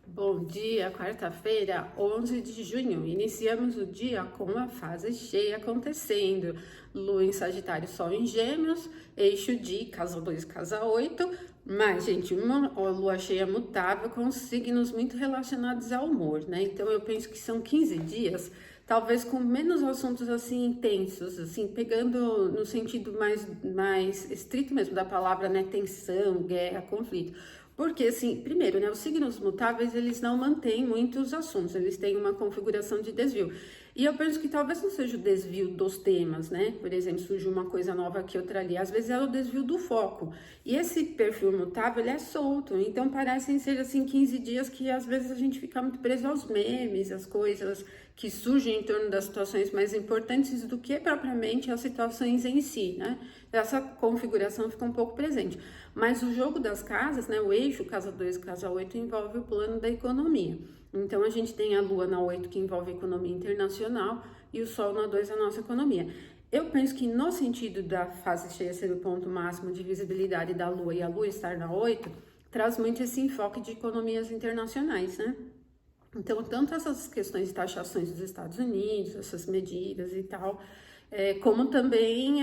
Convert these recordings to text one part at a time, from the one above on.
Bom dia, quarta-feira, 11 de junho. Iniciamos o dia com a fase cheia acontecendo. Lua em Sagitário, Sol em Gêmeos, eixo de casa 2, casa 8. Mas, gente, uma lua cheia mutável com signos muito relacionados ao humor, né? Então, eu penso que são 15 dias, talvez com menos assuntos assim intensos, assim, pegando no sentido mais estrito mesmo da palavra, né? Tensão, guerra, conflito. Porque, assim, primeiro, né, os signos mutáveis, eles não mantêm muitos assuntos, eles têm uma configuração de desvio. E eu penso que talvez não seja o desvio dos temas, né? Por exemplo, surge uma coisa nova aqui, outra ali. Às vezes é o desvio do foco. E esse perfil mutável, ele é solto. Então, parecem ser, assim, 15 dias que às vezes a gente fica muito preso aos memes, às coisas que surgem em torno das situações mais importantes do que propriamente as situações em si, né? Essa configuração fica um pouco presente. Mas o jogo das casas, né, o eixo casa 2, casa 8 envolve o plano da economia. Então a gente tem a Lua na 8 que envolve a economia internacional e o Sol na 2 a nossa economia. Eu penso que no sentido da fase cheia ser o ponto máximo de visibilidade da Lua e a Lua estar na 8, traz muito esse enfoque de economias internacionais, né? Então, tanto essas questões de taxações dos Estados Unidos, essas medidas e tal, como também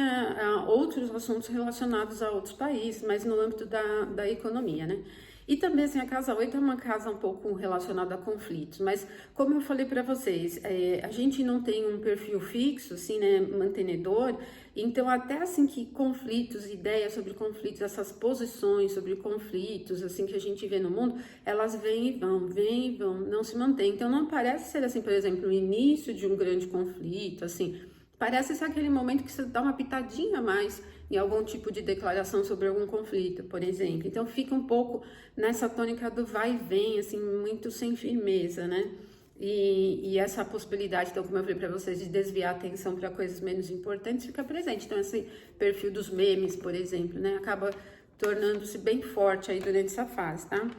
outros assuntos relacionados a outros países, mas no âmbito da economia, né? E também, assim, a casa 8 é uma casa um pouco relacionada a conflitos, mas como eu falei para vocês, a gente não tem um perfil fixo, assim, né, mantenedor, então até assim que conflitos, ideias sobre conflitos, essas posições sobre conflitos, assim, que a gente vê no mundo, elas vêm e vão, não se mantêm. Então não parece ser assim, por exemplo, o início de um grande conflito, assim, parece ser aquele momento que você dá uma pitadinha a mais em algum tipo de declaração sobre algum conflito, por exemplo. Então fica um pouco nessa tônica do vai e vem, assim, muito sem firmeza, né? E essa possibilidade, então, como eu falei para vocês, de desviar a atenção para coisas menos importantes fica presente. Então, esse perfil dos memes, por exemplo, né, acaba tornando-se bem forte aí durante essa fase, tá?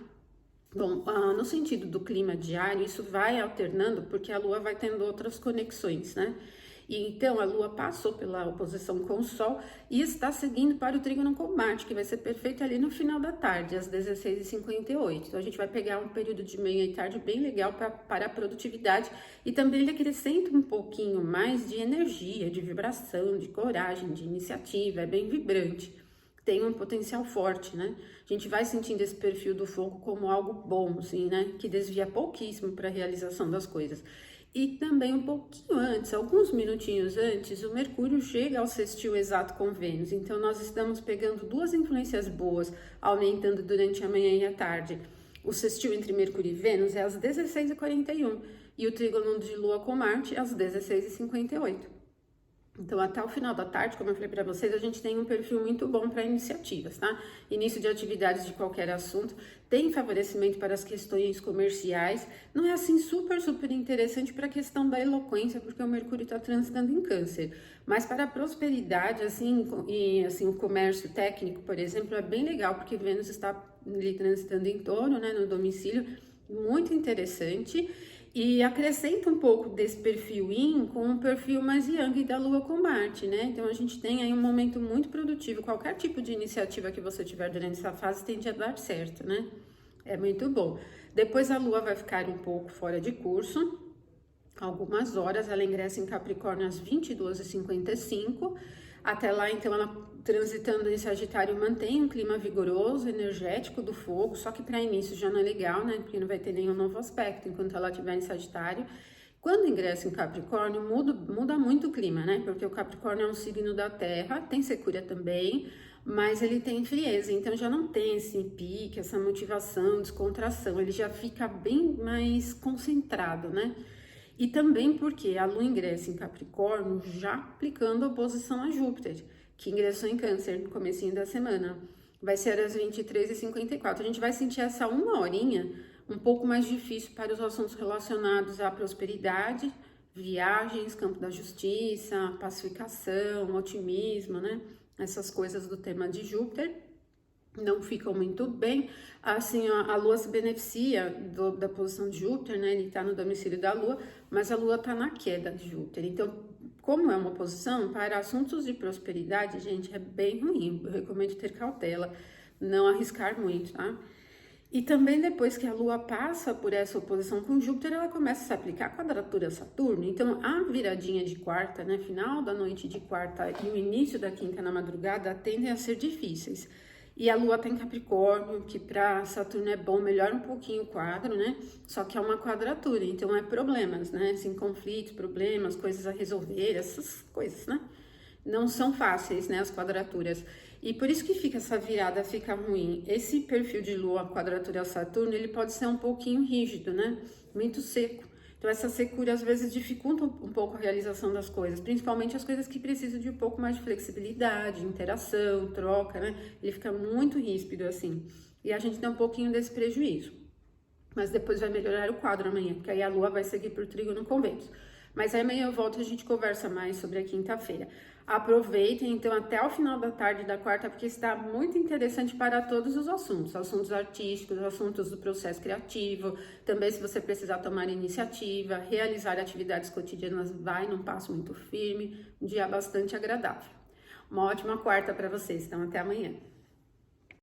Bom, no sentido do clima diário, isso vai alternando porque a Lua vai tendo outras conexões, né? E então a Lua passou pela oposição com o Sol e está seguindo para o trígono com Marte, que vai ser perfeito ali no final da tarde, às 16h58. Então a gente vai pegar um período de manhã e tarde bem legal para a produtividade e também ele acrescenta um pouquinho mais de energia, de vibração, de coragem, de iniciativa, é bem vibrante. Tem um potencial forte, né? A gente vai sentindo esse perfil do fogo como algo bom, assim, né? Que desvia pouquíssimo para a realização das coisas. E também um pouquinho antes, alguns minutinhos antes, o Mercúrio chega ao sextil exato com Vênus. Então, nós estamos pegando duas influências boas, aumentando durante a manhã e a tarde. O sextil entre Mercúrio e Vênus é às 16h41 e o trígono de Lua com Marte às 16h58. Então, até o final da tarde, como eu falei para vocês, a gente tem um perfil muito bom para iniciativas, tá? Início de atividades de qualquer assunto, tem favorecimento para as questões comerciais, não é assim super interessante para a questão da eloquência, porque o Mercúrio está transitando em Câncer, mas para a prosperidade, assim, e assim, o comércio técnico, por exemplo, é bem legal, porque Vênus está ali transitando em Touro, né, no domicílio, muito interessante. E acrescenta um pouco desse perfil Yin com um perfil mais Yang da Lua com Marte, né? Então a gente tem aí um momento muito produtivo. Qualquer tipo de iniciativa que você tiver durante essa fase tende a dar certo, né? É muito bom. Depois a Lua vai ficar um pouco fora de curso, algumas horas. Ela ingressa em Capricórnio às 22h55. Até lá, então, ela transitando em Sagitário mantém um clima vigoroso, energético do fogo, só que para início já não é legal, né? Porque não vai ter nenhum novo aspecto enquanto ela estiver em Sagitário. Quando ingressa em Capricórnio, muda muito o clima, né? Porque o Capricórnio é um signo da Terra, tem secura também, mas ele tem frieza, então já não tem esse pique, essa motivação, descontração, ele já fica bem mais concentrado, né? E também porque a Lua ingressa em Capricórnio já aplicando oposição a Júpiter, que ingressou em Câncer no comecinho da semana. Vai ser às 23h54. A gente vai sentir essa uma horinha um pouco mais difícil para os assuntos relacionados à prosperidade, viagens, campo da justiça, pacificação, otimismo, né? Essas coisas do tema de Júpiter não ficam muito bem. Assim, a Lua se beneficia da posição de Júpiter, né? Ele está no domicílio da Lua, mas a Lua está na queda de Júpiter. Então, como é uma posição, para assuntos de prosperidade, gente, é bem ruim. Eu recomendo ter cautela, não arriscar muito, tá? E também depois que a Lua passa por essa oposição com Júpiter, ela começa a se aplicar a quadratura a Saturno. Então, a viradinha de quarta, né, final da noite de quarta e o início da quinta na madrugada tendem a ser difíceis. E a Lua tem Capricórnio, que para Saturno é bom, melhora um pouquinho o quadro, né? Só que é uma quadratura, então é problemas, né? Assim, conflitos, problemas, coisas a resolver, essas coisas, né? Não são fáceis, né, as quadraturas. E por isso que fica essa virada, fica ruim. Esse perfil de Lua, quadratura ao Saturno, ele pode ser um pouquinho rígido, né? Muito seco. Então essa secura às vezes dificulta um pouco a realização das coisas, principalmente as coisas que precisam de um pouco mais de flexibilidade, interação, troca, né? Ele fica muito ríspido assim. E a gente tem um pouquinho desse prejuízo. Mas depois vai melhorar o quadro amanhã, porque aí a Lua vai seguir por Trígono com Vênus. Mas aí amanhã eu volto e a gente conversa mais sobre a quinta-feira. Aproveitem então até o final da tarde da quarta, porque está muito interessante para todos os assuntos artísticos, assuntos do processo criativo, também se você precisar tomar iniciativa, realizar atividades cotidianas, vai num passo muito firme, um dia bastante agradável. Uma ótima quarta para vocês, então até amanhã.